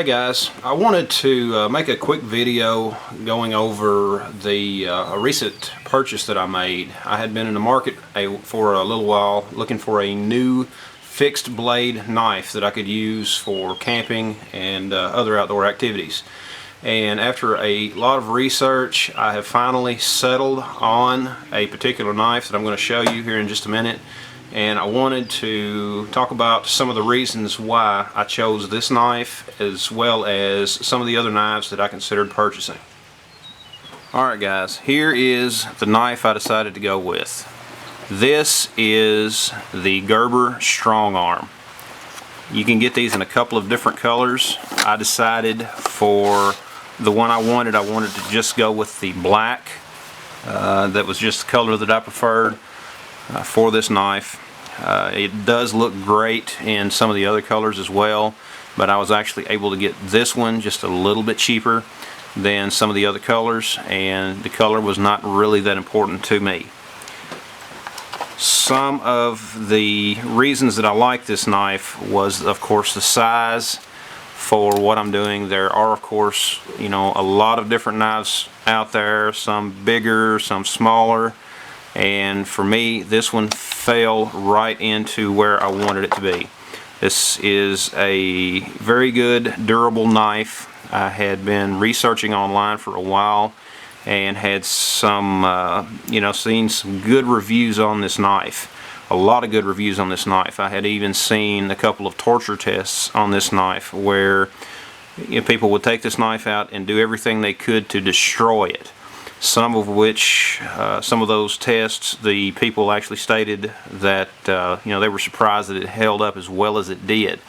Hey guys, I wanted to make a quick video going over a recent purchase that I made. I had been in the market for a little while looking for a new fixed blade knife that I could use for camping and other outdoor activities. And after a lot of research, I have finally settled on a particular knife that I'm going to show you here in just a minute. And I wanted to talk about some of the reasons why I chose this knife, as well as some of the other knives that I considered purchasing. Alright guys, here is the knife I decided to go with. This is the Gerber Strongarm. You can get these in a couple of different colors. I decided for the one I wanted to just go with the black. That was just the color that I preferred for this knife. It does look great in some of the other colors as well, but I was actually able to get this one just a little bit cheaper than some of the other colors, and the color was not really that important to me. Some of the reasons that I like this knife was, of course, the size for what I'm doing. There are, of course, a lot of different knives out there, some bigger, some smaller. And for me, this one fell right into where I wanted it to be. This is a very good, durable knife. I had been researching online for a while and had some, seen some good reviews on this knife. A lot of good reviews on this knife. I had even seen a couple of torture tests on this knife where people would take this knife out and do everything they could to destroy it. Some of those tests, the people actually stated that they were surprised that it held up as well as it did,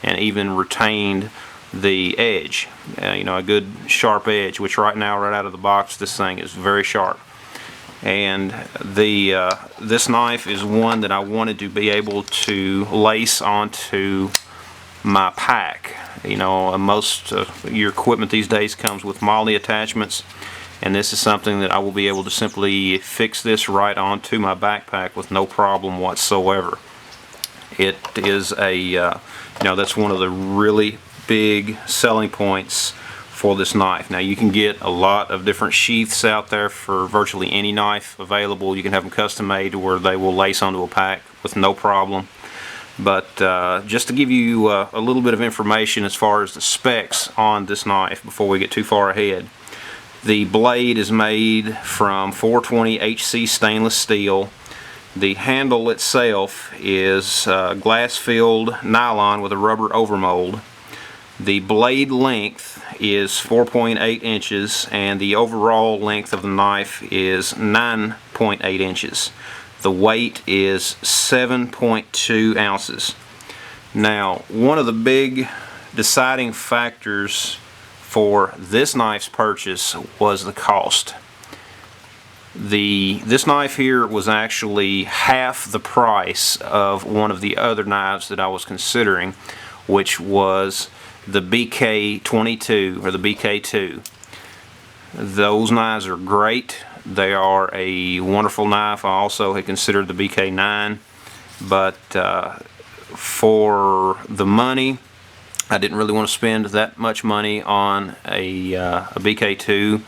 and even retained the edge, a good sharp edge, which right now, right out of the box, this thing is very sharp. And this knife is one that I wanted to be able to lace onto my pack. Most of your equipment these days comes with MOLLE attachments. And this is something that I will be able to simply fix this right onto my backpack with no problem whatsoever. It is that's one of the really big selling points for this knife. Now, you can get a lot of different sheaths out there for virtually any knife available. You can have them custom made where they will lace onto a pack with no problem. But just to give you a little bit of information as far as the specs on this knife before we get too far ahead. The blade is made from 420 HC stainless steel. The handle itself is glass-filled nylon with a rubber overmold. The blade length is 4.8 inches, and the overall length of the knife is 9.8 inches. The weight is 7.2 ounces. Now, one of the big deciding factors for this knife's purchase was the cost. This knife here was actually half the price of one of the other knives that I was considering, which was the BK22 or the BK2. Those knives are great. They are a wonderful knife. I also had considered the BK9, but for the money, I didn't really want to spend that much money on a BK2.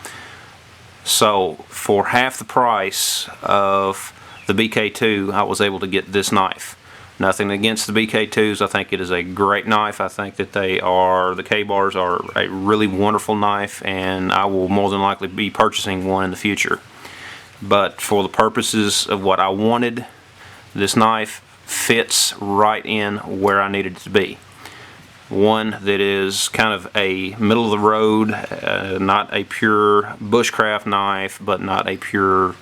So for half the price of the BK2, I was able to get this knife. Nothing against the BK2s. I think it is a great knife. I think that the K-bars are a really wonderful knife, and I will more than likely be purchasing one in the future. But for the purposes of what I wanted, this knife fits right in where I needed it to be. One that is kind of a middle of the road, not a pure bushcraft knife, but not a pure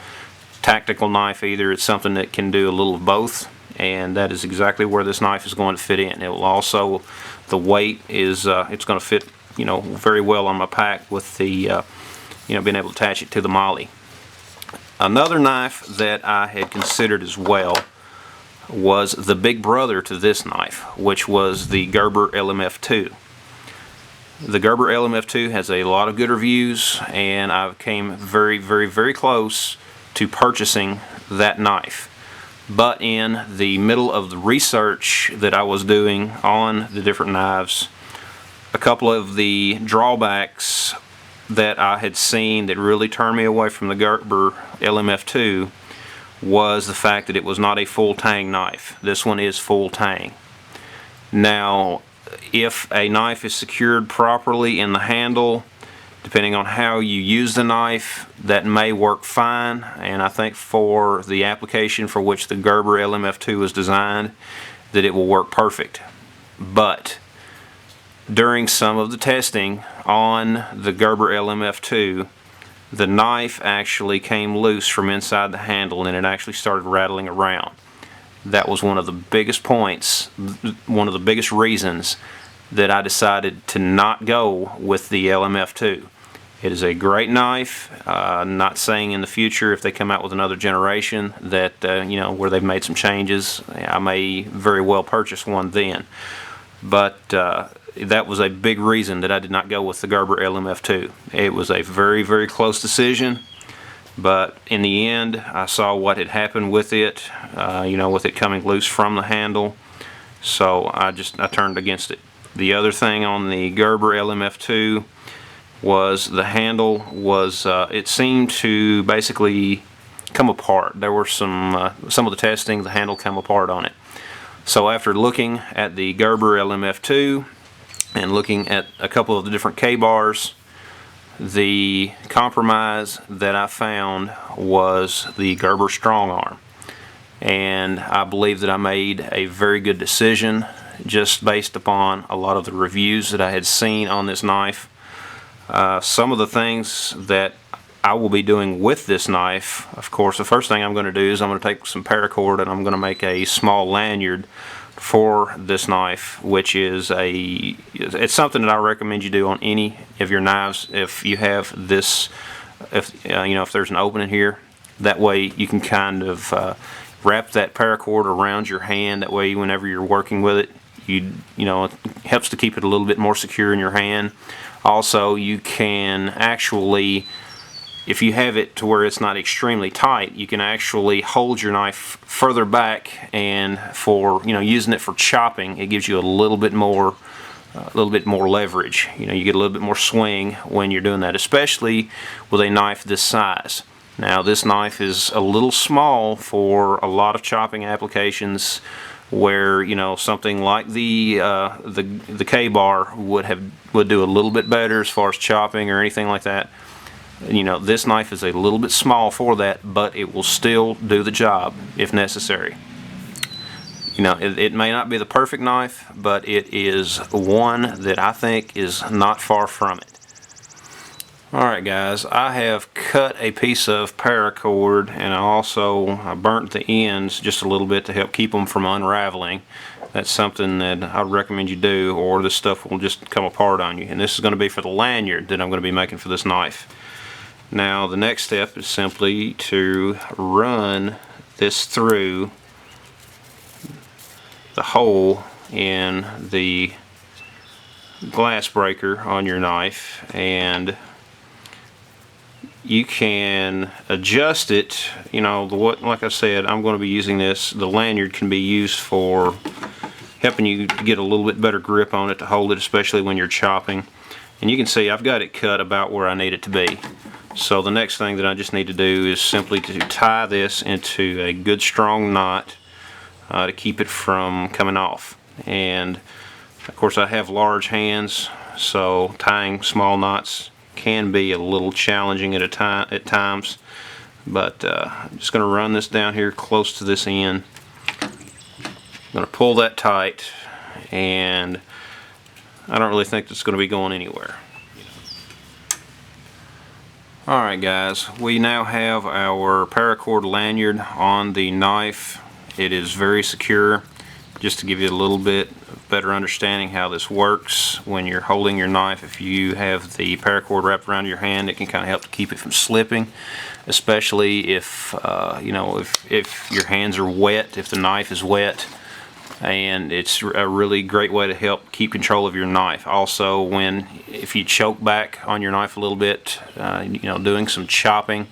tactical knife either. It's something that can do a little of both, and that is exactly where this knife is going to fit in. It will also, the weight is, it's going to fit, very well on my pack with the, being able to attach it to the MOLLE. Another knife that I had considered as well was the big brother to this knife, which was the Gerber LMF2. The Gerber LMF2 has a lot of good reviews, and I came very, very, very close to purchasing that knife. But in the middle of the research that I was doing on the different knives, a couple of the drawbacks that I had seen that really turned me away from the Gerber LMF2 was the fact that it was not a full tang knife. This one is full tang. Now, if a knife is secured properly in the handle, depending on how you use the knife, that may work fine, and I think for the application for which the Gerber LMF2 was designed, that it will work perfect. But during some of the testing on the Gerber LMF2, the knife actually came loose from inside the handle and it actually started rattling around. That was one of the biggest points, one of the biggest reasons that I decided to not go with the LMF2. It is a great knife. Not saying in the future, if they come out with another generation that where they've made some changes, I may very well purchase one then. But that was a big reason that I did not go with the Gerber LMF2. It was a very, very close decision, but in the end I saw what had happened with it, with it coming loose from the handle, so I turned against it. The other thing on the Gerber LMF2 was the handle was, it seemed to basically come apart. There were some of the testing, the handle came apart on it. So after looking at the Gerber LMF2 and looking at a couple of the different K-bars, the compromise that I found was the Gerber Strongarm. And I believe that I made a very good decision just based upon a lot of the reviews that I had seen on this knife. Some of the things that I will be doing with this knife, of course, the first thing I'm going to do is I'm going to take some paracord and I'm going to make a small lanyard for this knife, which is it's something that I recommend you do on any of your knives. If you have this, if there's an opening here, that way you can kind of wrap that paracord around your hand. That way, whenever you're working with it, it helps to keep it a little bit more secure in your hand. Also, you can actually, if you have it to where it's not extremely tight, you can actually hold your knife further back, and for using it for chopping, it gives you a little bit more leverage. You get a little bit more swing when you're doing that, especially with a knife this size. Now, this knife is a little small for a lot of chopping applications, where something like the K-bar would do a little bit better as far as chopping or anything like that. This knife is a little bit small for that, but it will still do the job if necessary. It may not be the perfect knife, but it is one that I think is not far from it. Alright guys, I have cut a piece of paracord, and I burnt the ends just a little bit to help keep them from unraveling. That's something that I would recommend you do, or this stuff will just come apart on you. And this is going to be for the lanyard that I'm going to be making for this knife. Now the next step is simply to run this through the hole in the glass breaker on your knife, and you can adjust it. Like I said, I'm going to be using this. The lanyard can be used for helping you get a little bit better grip on it to hold it, especially when you're chopping. And you can see I've got it cut about where I need it to be. So the next thing that I just need to do is simply to tie this into a good strong knot to keep it from coming off. And of course I have large hands, so tying small knots can be a little challenging at times, but I'm just going to run this down here close to this end. I'm going to pull that tight, and I don't really think it's going to be going anywhere. Alright guys, we now have our paracord lanyard on the knife. It is very secure. Just to give you a little bit better understanding how this works when you're holding your knife, if you have the paracord wrapped around your hand, it can kind of help to keep it from slipping, especially if if your hands are wet, if the knife is wet. And it's a really great way to help keep control of your knife. Also, if you choke back on your knife a little bit, doing some chopping,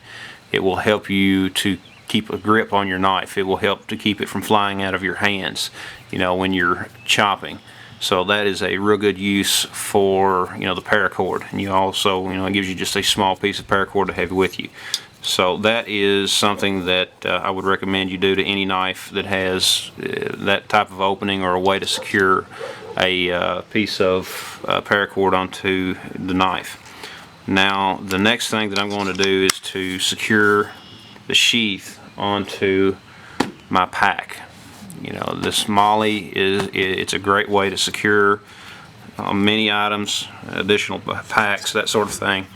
it will help you to keep a grip on your knife. It will help to keep it from flying out of your hands, when you're chopping. So that is a real good use for, you know, the paracord. And you also, you know, it gives you just a small piece of paracord to have with you. So that is something that I would recommend you do to any knife that has that type of opening, or a way to secure a piece of paracord onto the knife. Now the next thing that I'm going to do is to secure the sheath onto my pack. You know, this MOLLE it's a great way to secure many items, additional packs, that sort of thing.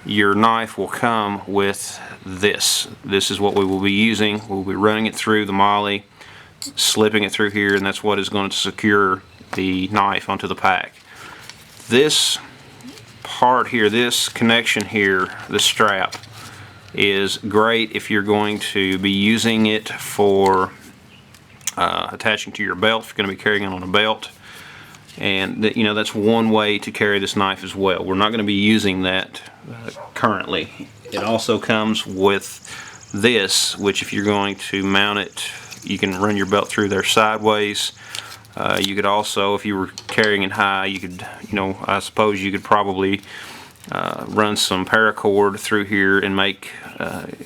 Your knife will come with this. This is what we will be using. We'll be running it through the MOLLE, slipping it through here, and that's what is going to secure the knife onto the pack. This part here, this connection here, the strap, is great if you're going to be using it for attaching to your belt, if you're going to be carrying it on a belt. And you know, that's one way to carry this knife as well. We're not going to be using that currently. It also comes with this, which if you're going to mount it, you can run your belt through there sideways. You could also, if you were carrying it high, you could, you know, I suppose you could probably run some paracord through here and make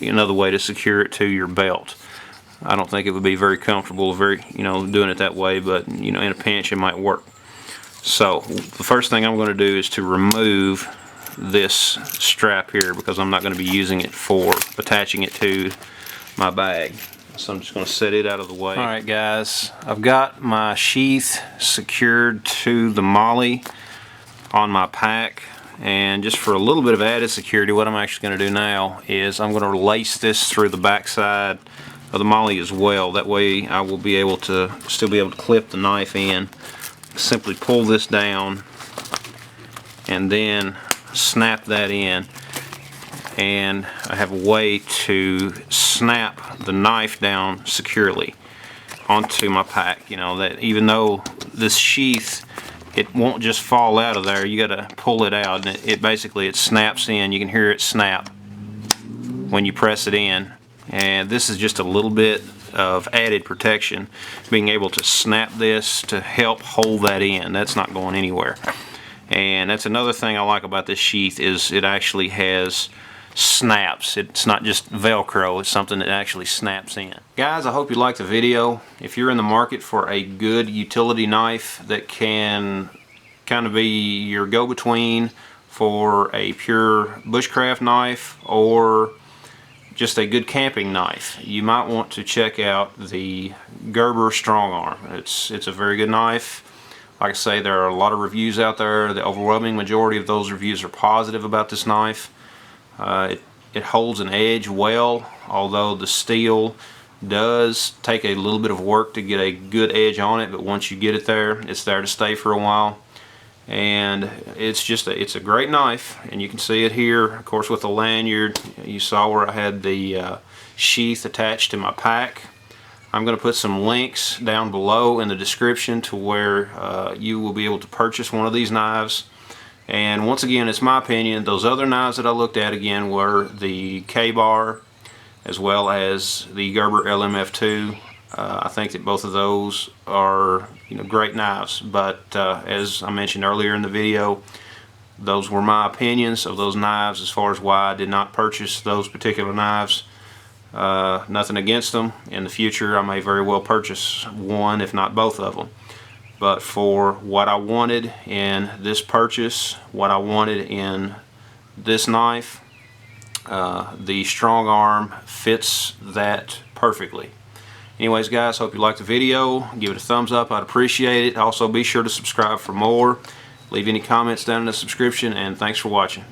another way to secure it to your belt. I don't think it would be very comfortable, you know, doing it that way, but you know, in a pinch it might work. So the first thing I'm going to do is to remove this strap here, because I'm not going to be using it for attaching it to my bag. So I'm just going to set it out of the way. Alright guys, I've got my sheath secured to the MOLLE on my pack, and just for a little bit of added security, what I'm actually going to do now is I'm going to lace this through the back side of the MOLLE as well. That way I will be able to still be able to clip the knife in. Simply pull this down and then snap that in, and I have a way to snap the knife down securely onto my pack. You know, that even though this sheath, it won't just fall out of there, you got to pull it out, and it basically snaps in. You can hear it snap when you press it in, and this is just a little bit of added protection, being able to snap this to help hold that in. That's not going anywhere. And that's another thing I like about this sheath, is it actually has snaps. It's not just Velcro, it's something that actually snaps in. Guys, I hope you liked the video. If you're in the market for a good utility knife that can kind of be your go-between for a pure bushcraft knife, or just a good camping knife, you might want to check out the Gerber Strongarm. It's a very good knife. Like I say, there are a lot of reviews out there. The overwhelming majority of those reviews are positive about this knife. It holds an edge well, although the steel does take a little bit of work to get a good edge on it, but once you get it there, it's there to stay for a while. And it's a great knife, and you can see it here, of course, with the lanyard. You saw where I had the sheath attached to my pack. I'm going to put some links down below in the description to where you will be able to purchase one of these knives. And once again, it's my opinion, those other knives that I looked at again were the K-Bar as well as the Gerber LMF2. I think that both of those are, you know, great knives, but as I mentioned earlier in the video, those were my opinions of those knives as far as why I did not purchase those particular knives. Nothing against them. In the future I may very well purchase one, if not both of them. But for what I wanted in this purchase, what I wanted in this knife, the Strongarm fits that perfectly. Anyways guys, hope you liked the video. Give it a thumbs up, I'd appreciate it. Also be sure to subscribe for more. Leave any comments down in the subscription, and thanks for watching.